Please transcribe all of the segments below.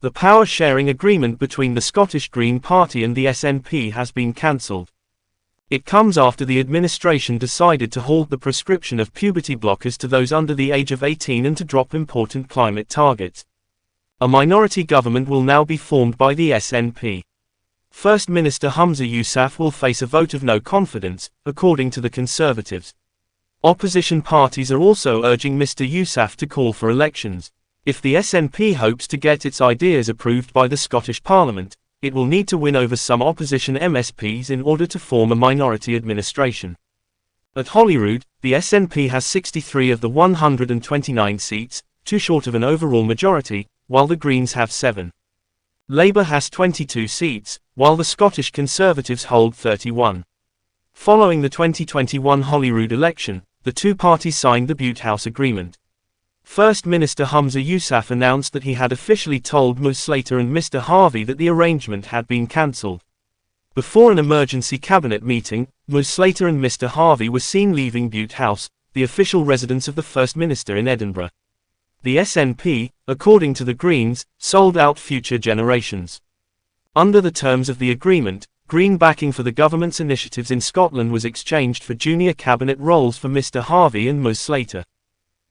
The power-sharing agreement between the Scottish Green Party and the SNP has been cancelled. It comes after the administration decided to halt the prescription of puberty blockers to those under the age of 18 and to drop important climate targets. A minority government will now be formed by the SNP. First Minister Humza Yousaf will face a vote of no confidence, according to the Conservatives. Opposition parties are also urging Mr. Yousaf to call for elections. If the SNP hopes to get its ideas approved by the Scottish Parliament, it will need to win over some opposition MSPs in order to form a minority administration. At Holyrood, the SNP has 63 of the 129 seats, too short of an overall majority, while the Greens have 7. Labour has 22 seats, while the Scottish Conservatives hold 31. Following the 2021 Holyrood election, the two parties signed the Bute House Agreement. First Minister Humza Yousaf announced that he had officially told Ms Slater and Mr Harvey that the arrangement had been cancelled. Before an emergency cabinet meeting, Ms Slater and Mr Harvey were seen leaving Bute House, the official residence of the First Minister in Edinburgh. The SNP, according to the Greens, sold out future generations. Under the terms of the agreement, Green backing for the government's initiatives in Scotland was exchanged for junior cabinet roles for Mr Harvey and Ms Slater.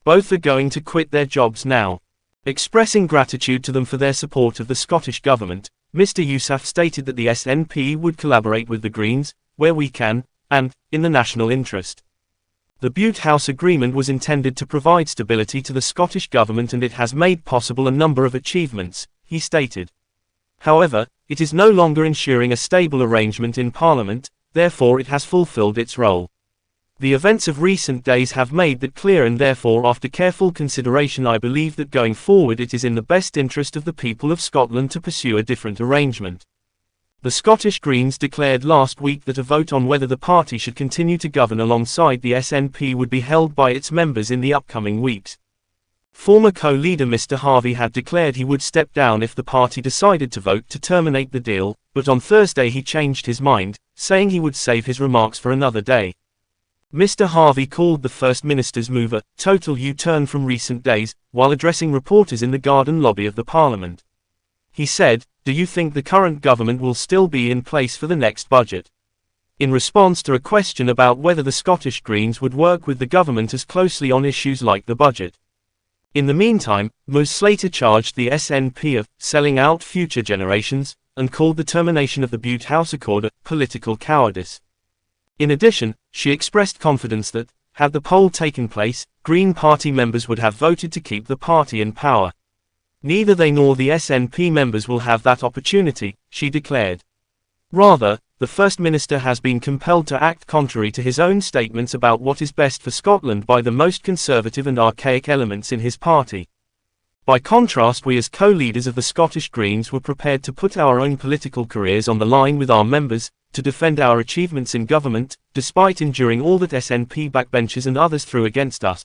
Both are going to quit their jobs now. Expressing gratitude to them for their support of the Scottish Government, Mr Yousaf stated that the SNP would collaborate with the Greens, where we can, and, in the national interest. The Bute House Agreement was intended to provide stability to the Scottish Government and it has made possible a number of achievements, he stated. However, it is no longer ensuring a stable arrangement in Parliament, therefore it has fulfilled its role. The events of recent days have made that clear and therefore after careful consideration I believe that going forward it is in the best interest of the people of Scotland to pursue a different arrangement. The Scottish Greens declared last week that a vote on whether the party should continue to govern alongside the SNP would be held by its members in the upcoming weeks. Former co-leader Mr Harvey had declared he would step down if the party decided to vote to terminate the deal, but on Thursday he changed his mind, saying he would save his remarks for another day. Mr Harvey called the First Minister's move a total U-turn from recent days, while addressing reporters in the garden lobby of the Parliament. He said, "Do you think the current government will still be in place for the next budget?" In response to a question about whether the Scottish Greens would work with the government as closely on issues like the budget. In the meantime, Ms Slater charged the SNP of selling out future generations, and called the termination of the Bute House Accord a political cowardice. In addition, she expressed confidence that, had the poll taken place, Green Party members would have voted to keep the party in power. Neither they nor the SNP members will have that opportunity, she declared. Rather, the First Minister has been compelled to act contrary to his own statements about what is best for Scotland by the most conservative and archaic elements in his party. By contrast, we as co-leaders of the Scottish Greens were prepared to put our own political careers on the line with our members, to defend our achievements in government, despite enduring all that SNP backbenchers and others threw against us.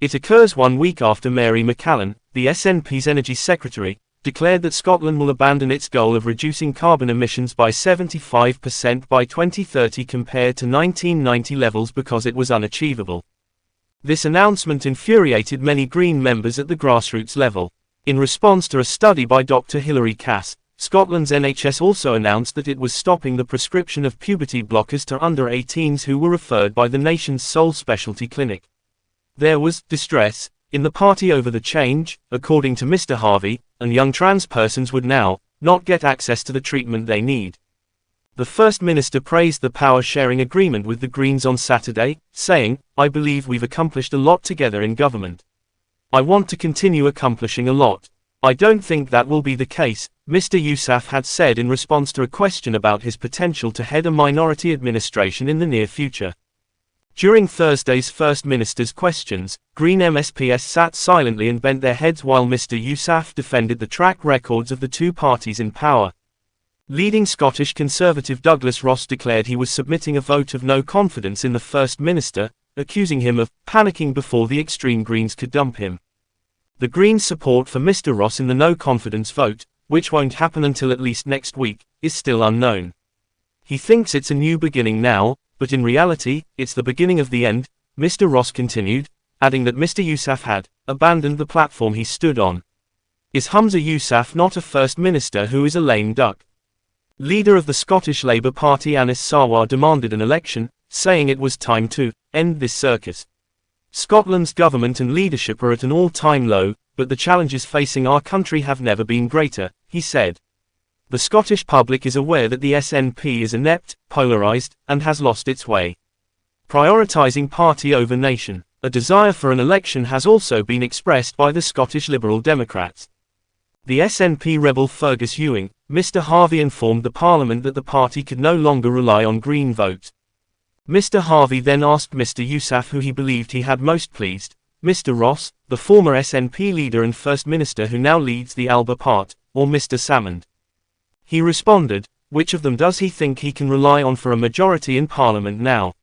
It occurs 1 week after Mary McCallan, the SNP's Energy Secretary, declared that Scotland will abandon its goal of reducing carbon emissions by 75% by 2030 compared to 1990 levels because it was unachievable. This announcement infuriated many Green members at the grassroots level. In response to a study by Dr. Hilary Cass, Scotland's NHS also announced that it was stopping the prescription of puberty blockers to under-18s who were referred by the nation's sole specialty clinic. There was distress in the party over the change, according to Mr Harvey, and young trans persons would now not get access to the treatment they need. The First Minister praised the power-sharing agreement with the Greens on Saturday, saying, "I believe we've accomplished a lot together in government. I want to continue accomplishing a lot. I don't think that will be the case," Mr Yousaf had said in response to a question about his potential to head a minority administration in the near future. During Thursday's First Minister's questions, Green MSPs sat silently and bent their heads while Mr Yousaf defended the track records of the two parties in power. Leading Scottish Conservative Douglas Ross declared he was submitting a vote of no confidence in the First Minister, accusing him of panicking before the extreme Greens could dump him. The Greens' support for Mr Ross in the no-confidence vote, which won't happen until at least next week, is still unknown. He thinks it's a new beginning now, but in reality, it's the beginning of the end, Mr Ross continued, adding that Mr Yousaf had abandoned the platform he stood on. Is Humza Yousaf not a First Minister who is a lame duck? Leader of the Scottish Labour Party Anis Sarwar demanded an election, saying it was time to end this circus. Scotland's government and leadership are at an all-time low, but the challenges facing our country have never been greater, he said. The Scottish public is aware that the SNP is inept, polarised, and has lost its way. Prioritising party over nation. A desire for an election has also been expressed by the Scottish Liberal Democrats. The SNP rebel Fergus Ewing, Mr Harvey informed the Parliament that the party could no longer rely on Green votes. Mr Harvey then asked Mr Yousaf who he believed he had most pleased, Mr Ross, the former SNP leader and First Minister who now leads the Alba Part, or Mr Salmond. He responded, which of them does he think he can rely on for a majority in Parliament now?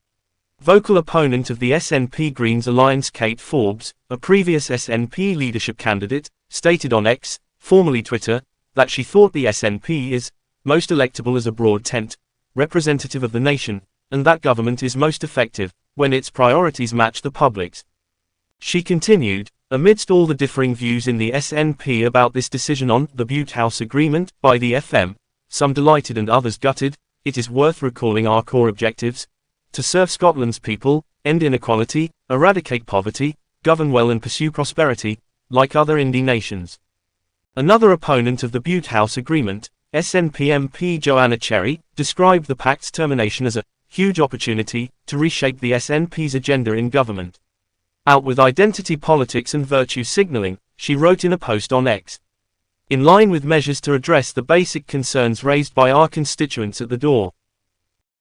Vocal opponent of the SNP Greens alliance Kate Forbes, a previous SNP leadership candidate, stated on X, formerly Twitter, that she thought the SNP is most electable as a broad tent, representative of the nation, and that government is most effective when its priorities match the public's. She continued, amidst all the differing views in the SNP about this decision on the Bute House Agreement by the FM, some delighted and others gutted, it is worth recalling our core objectives: to serve Scotland's people, end inequality, eradicate poverty, govern well and pursue prosperity, like other Indie nations. Another opponent of the Bute House Agreement, SNP MP Joanna Cherry, described the pact's termination as a huge opportunity to reshape the SNP's agenda in government. Out with identity politics and virtue signalling, she wrote in a post on X. In line with measures to address the basic concerns raised by our constituents at the door,